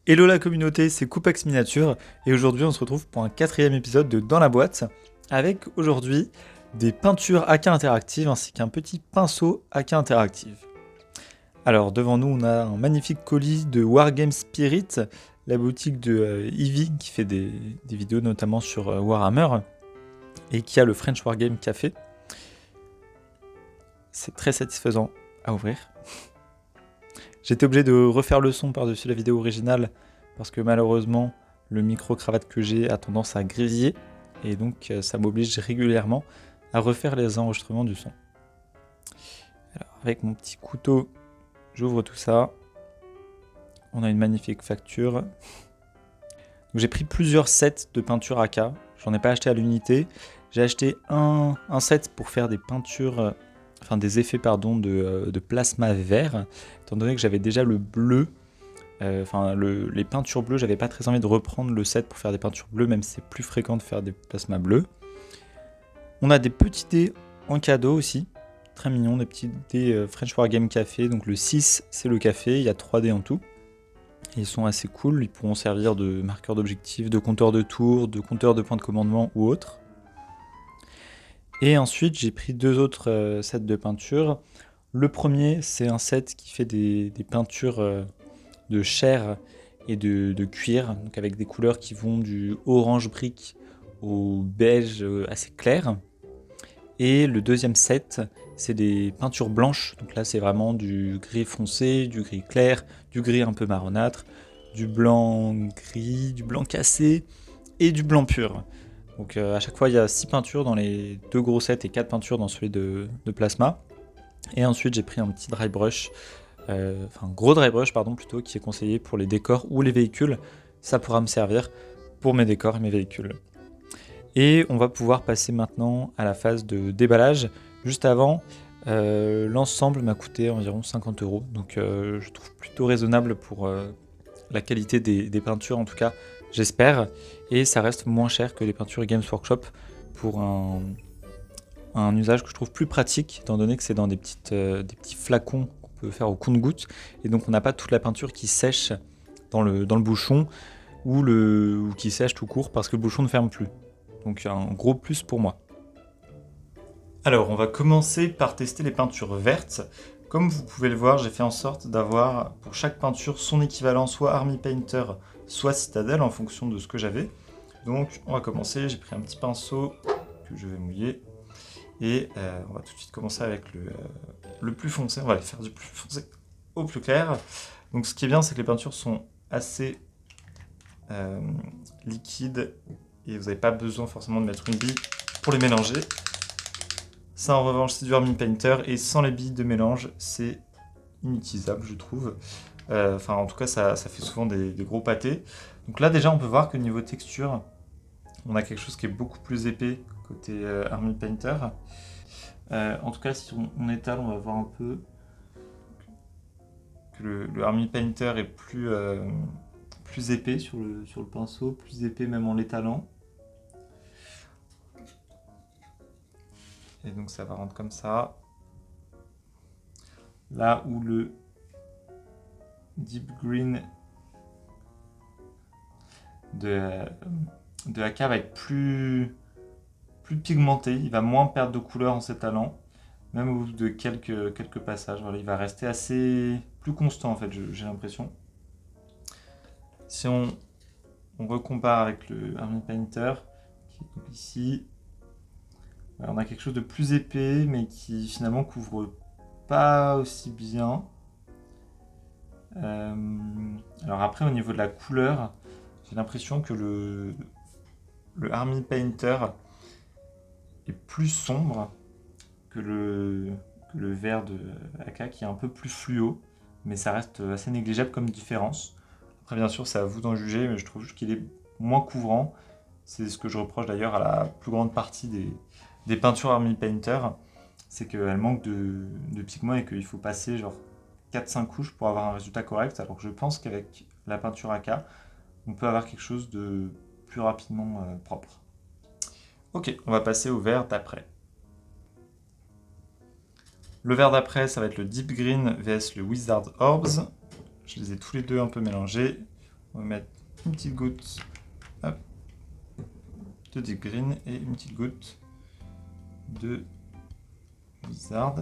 Hello la communauté, c'est Coupex Miniature et aujourd'hui on se retrouve pour un 4e épisode de Dans la boîte avec aujourd'hui des peintures AK interactives ainsi qu'un petit pinceau AK interactive. Alors devant nous on a un magnifique colis de Wargame Spirit, la boutique de Eevee qui fait des vidéos notamment sur Warhammer et qui a le French Wargame Café. C'est très satisfaisant à ouvrir. J'étais obligé de refaire le son par-dessus la vidéo originale parce que malheureusement le micro-cravate que j'ai a tendance à grésiller et donc ça m'oblige régulièrement à refaire les enregistrements du son. Alors avec mon petit couteau, j'ouvre tout ça. On a une magnifique facture. Donc, j'ai pris plusieurs sets de peinture AK. J'en ai pas acheté à l'unité. J'ai acheté un set pour faire des peintures... des effets de plasma vert, étant donné que j'avais déjà le bleu, les peintures bleues, j'avais pas très envie de reprendre le set pour faire des peintures bleues, même si c'est plus fréquent de faire des plasmas bleus. On a des petits dés en cadeau aussi, très mignons, des petits dés French Wargame Café, donc le 6 c'est le café, il y a 3 dés en tout. Et ils sont assez cool, ils pourront servir de marqueur d'objectif, de compteur de tours, de compteur de points de commandement ou autre. Et ensuite, j'ai pris 2 autres sets de peinture. Le premier, c'est un set qui fait des peintures de chair et de cuir, donc avec des couleurs qui vont du orange brique au beige assez clair. Et le deuxième set, c'est des peintures blanches. Donc là, c'est vraiment du gris foncé, du gris clair, du gris un peu marronâtre, du blanc gris, du blanc cassé et du blanc pur. Donc à chaque fois il y a 6 peintures dans les 2 gros sets et 4 peintures dans celui de plasma. Et ensuite j'ai pris un petit dry brush, gros dry brush plutôt, qui est conseillé pour les décors ou les véhicules. Ça pourra me servir pour mes décors et mes véhicules. Et on va pouvoir passer maintenant à la phase de déballage. Juste avant, l'ensemble m'a coûté environ 50 €. Donc je trouve plutôt raisonnable pour la qualité des peintures en tout cas. J'espère, et ça reste moins cher que les peintures Games Workshop pour un usage que je trouve plus pratique, étant donné que c'est dans des petits flacons qu'on peut faire au compte-gouttes, et donc on n'a pas toute la peinture qui sèche dans le bouchon, ou qui sèche tout court parce que le bouchon ne ferme plus. Donc un gros plus pour moi. Alors on va commencer par tester les peintures vertes. Comme vous pouvez le voir, j'ai fait en sorte d'avoir pour chaque peinture son équivalent, soit Army Painter, soit Citadel, en fonction de ce que j'avais. Donc on va commencer, j'ai pris un petit pinceau que je vais mouiller. Et on va tout de suite commencer avec le plus foncé, on va aller faire du plus foncé au plus clair. Donc ce qui est bien, c'est que les peintures sont assez liquides et vous n'avez pas besoin forcément de mettre une bille pour les mélanger. Ça en revanche c'est du Army Painter et sans les billes de mélange c'est inutilisable je trouve. En tout cas ça fait souvent des gros pâtés. Donc là déjà on peut voir que niveau texture on a quelque chose qui est beaucoup plus épais côté Army Painter. En tout cas si on étale on va voir un peu que le Army Painter est plus épais sur le pinceau, plus épais même en l'étalant. Et donc ça va rendre comme ça. Là où le Deep Green de AK va être plus pigmenté, il va moins perdre de couleur en s'étalant, même au bout de quelques passages. Voilà, il va rester assez plus constant en fait, j'ai l'impression. Si on recompare avec le Army Painter, qui est donc ici, on a quelque chose de plus épais, mais qui finalement couvre pas aussi bien. Alors après, au niveau de la couleur, j'ai l'impression que le Army Painter est plus sombre que le vert de AK, qui est un peu plus fluo, mais ça reste assez négligeable comme différence. Après, bien sûr, c'est à vous d'en juger, mais je trouve qu'il est moins couvrant. C'est ce que je reproche d'ailleurs à la plus grande partie des peintures Army Painter, c'est qu'elles manquent de pigments et qu'il faut passer genre 4-5 couches pour avoir un résultat correct, alors que je pense qu'avec la peinture AK, on peut avoir quelque chose de plus rapidement propre. Ok, on va passer au vert d'après. Le vert d'après, ça va être le Deep Green vs le Wizard Orbs. Je les ai tous les deux un peu mélangés. On va mettre une petite goutte hop, de Deep Green et une petite goutte de Wizard.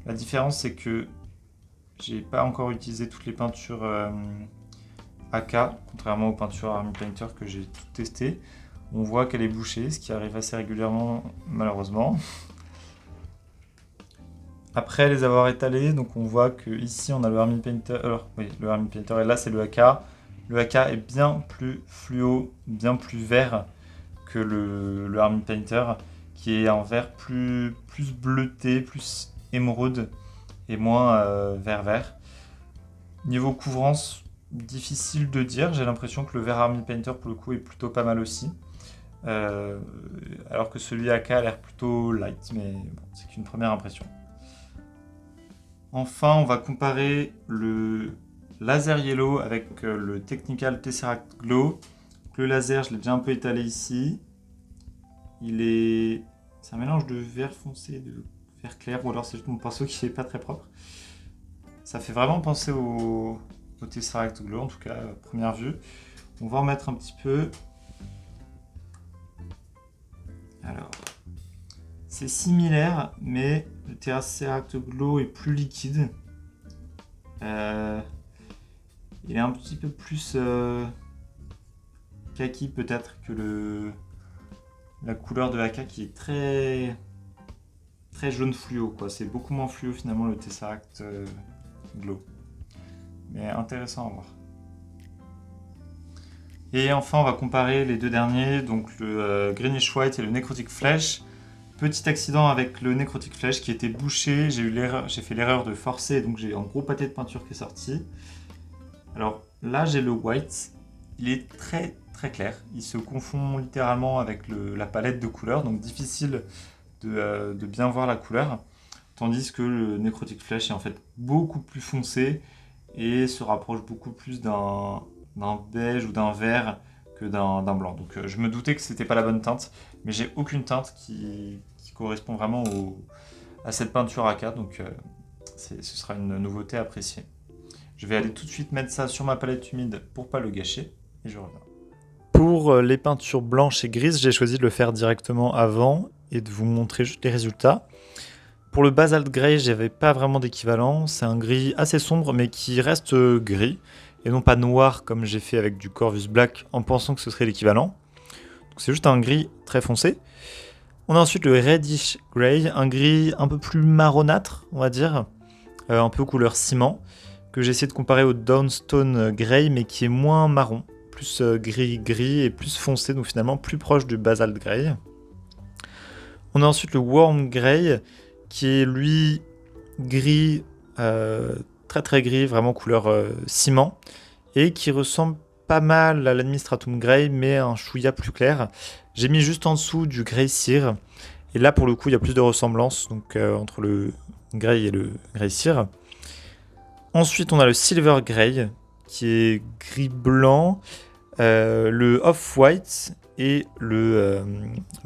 La différence, c'est que j'ai pas encore utilisé toutes les peintures AK, contrairement aux peintures Army Painter que j'ai toutes testées. On voit qu'elle est bouchée, ce qui arrive assez régulièrement, malheureusement. Après les avoir étalées, donc on voit que ici on a le Army Painter, alors oui, le Army Painter, et là c'est le AK. Le AK est bien plus fluo, bien plus vert que le Army Painter, qui est un vert plus bleuté, plus émeraude et moins vert. Niveau couvrance, difficile de dire. J'ai l'impression que le vert Army Painter pour le coup est plutôt pas mal aussi. Alors que celui AK a l'air plutôt light, mais bon, c'est qu'une première impression. Enfin, on va comparer le laser yellow avec le Technical Tesseract Glow. Le laser, je l'ai déjà un peu étalé ici. C'est un mélange de vert foncé et de vert clair, ou alors c'est juste mon pinceau qui n'est pas très propre. Ça fait vraiment penser au Tesseract Glow, en tout cas, première vue. On va en mettre un petit peu. Alors, c'est similaire, mais le Tesseract Glow est plus liquide. Il est un petit peu plus kaki peut-être que la couleur de AK qui est très jaune fluo, quoi. C'est beaucoup moins fluo finalement le Tesseract Glow. Mais intéressant à voir. Et enfin, on va comparer les deux derniers, donc le Greenish White et le Necrotic Flesh. Petit accident avec le Necrotic Flesh qui était bouché, j'ai fait l'erreur de forcer, donc j'ai un gros pâté de peinture qui est sorti. Alors là, j'ai le white, il est très clair, il se confond littéralement avec la palette de couleurs, donc difficile de bien voir la couleur, tandis que le Necrotic Flesh est en fait beaucoup plus foncé et se rapproche beaucoup plus d'un beige ou d'un vert que d'un blanc. Donc je me doutais que c'était pas la bonne teinte, mais j'ai aucune teinte qui correspond vraiment à cette peinture AK, donc ce sera une nouveauté appréciée. Je vais aller tout de suite mettre ça sur ma palette humide pour pas le gâcher, et je reviens. Pour les peintures blanches et grises, j'ai choisi de le faire directement avant et de vous montrer juste les résultats. Pour le Basalt Grey, j'avais pas vraiment d'équivalent. C'est un gris assez sombre, mais qui reste gris, et non pas noir comme j'ai fait avec du Corvus Black en pensant que ce serait l'équivalent. C'est juste un gris très foncé. On a ensuite le Reddish Grey, un gris un peu plus marronâtre, on va dire, un peu couleur ciment, que j'ai essayé de comparer au Downstone Grey, mais qui est moins marron, plus gris et plus foncé, donc finalement plus proche du Basalt Grey. On a ensuite le Warm Grey, qui est lui gris, très gris, vraiment couleur ciment, et qui ressemble pas mal à l'Administratum Grey, mais un chouïa plus clair. J'ai mis juste en dessous du Grey Cire, et là pour le coup il y a plus de ressemblance donc, entre le Grey et le Grey Cire. Ensuite on a le Silver Grey, qui est gris-blanc, le Off-White et le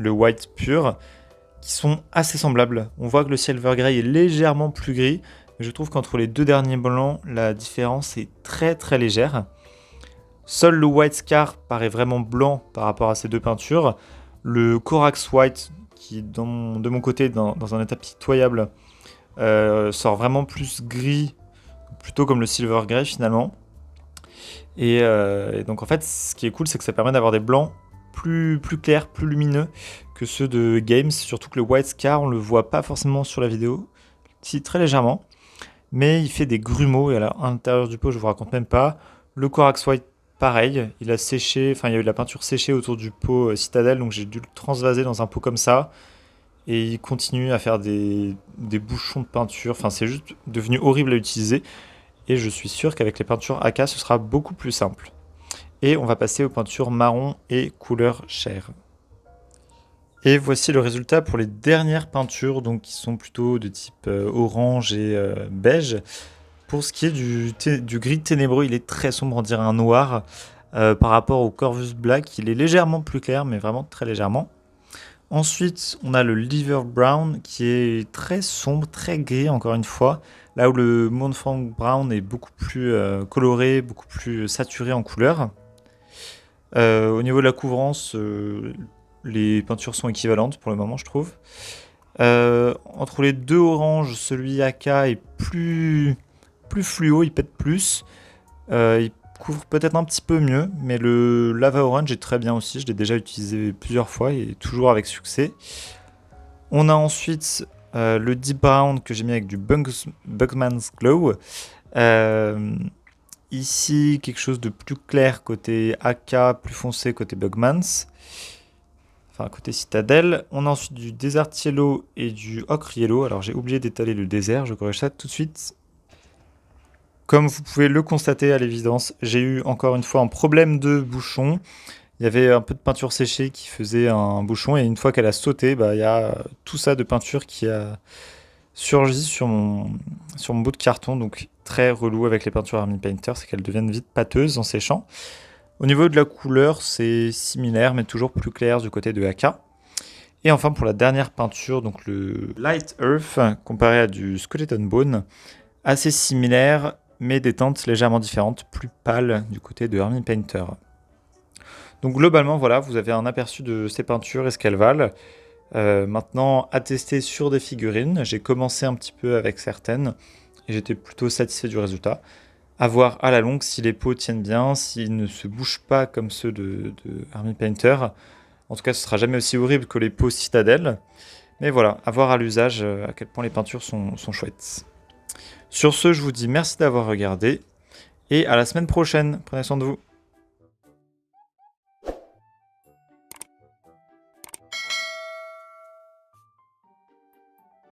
White pur, qui sont assez semblables. On voit que le Silver Grey est légèrement plus gris, mais je trouve qu'entre les deux derniers blancs, la différence est très légère. Seul le White Scar paraît vraiment blanc par rapport à ces deux peintures. Le Corax White, qui de mon côté dans un état pitoyable, sort vraiment plus gris, plutôt comme le Silver Grey finalement. Et donc en fait, ce qui est cool, c'est que ça permet d'avoir des blancs plus clairs, plus lumineux que ceux de Games, surtout que le White Scar, on le voit pas forcément sur la vidéo, si très légèrement, mais il fait des grumeaux, et à l'intérieur du pot, je vous raconte même pas. Le Corax White, pareil, il a séché, enfin il y a eu de la peinture séchée autour du pot Citadel, donc j'ai dû le transvaser dans un pot comme ça, et il continue à faire des bouchons de peinture, enfin c'est juste devenu horrible à utiliser, et je suis sûr qu'avec les peintures AK, ce sera beaucoup plus simple. Et on va passer aux peintures marron et couleur chair. Et voici le résultat pour les dernières peintures, donc qui sont plutôt de type orange et beige. Pour ce qui est du gris ténébreux, il est très sombre, on dirait un noir. Par rapport au Corvus Black, il est légèrement plus clair, mais vraiment très légèrement. Ensuite, on a le Liver Brown qui est très sombre, très gris encore une fois. Là où le Mournfang Brown est beaucoup plus coloré, beaucoup plus saturé en couleur. Au niveau de la couvrance, les peintures sont équivalentes pour le moment, je trouve. Entre les deux oranges, celui AK est plus fluo, il pète plus. Il couvre peut-être un petit peu mieux, mais le Lava Orange est très bien aussi. Je l'ai déjà utilisé plusieurs fois et toujours avec succès. On a ensuite le Deep Brown que j'ai mis avec du Bugman's Glow. Ici, quelque chose de plus clair côté AK, plus foncé côté Bugman's. Enfin, côté Citadel. On a ensuite du Desert Yellow et du Ocre Yellow. Alors, j'ai oublié d'étaler le désert, je corrige ça tout de suite. Comme vous pouvez le constater à l'évidence, j'ai eu encore une fois un problème de bouchon. Il y avait un peu de peinture séchée qui faisait un bouchon et une fois qu'elle a sauté, il y a tout ça de peinture qui a surgi sur mon bout de carton. Donc très relou avec les peintures Army Painter, c'est qu'elles deviennent vite pâteuses en séchant. Au niveau de la couleur, c'est similaire mais toujours plus clair du côté de AK. Et enfin pour la dernière peinture, donc le Light Earth comparé à du Skeleton Bone, assez similaire mais des teintes légèrement différentes, plus pâles du côté de Army Painter. Donc globalement, voilà, vous avez un aperçu de ces peintures et ce qu'elles valent. Maintenant, à tester sur des figurines. J'ai commencé un petit peu avec certaines et j'étais plutôt satisfait du résultat. À voir à la longue si les pots tiennent bien, s'ils ne se bougent pas comme ceux de Army Painter. En tout cas, ce sera jamais aussi horrible que les pots Citadel. Mais voilà, à voir à l'usage à quel point les peintures sont chouettes. Sur ce, je vous dis merci d'avoir regardé et à la semaine prochaine. Prenez soin de vous.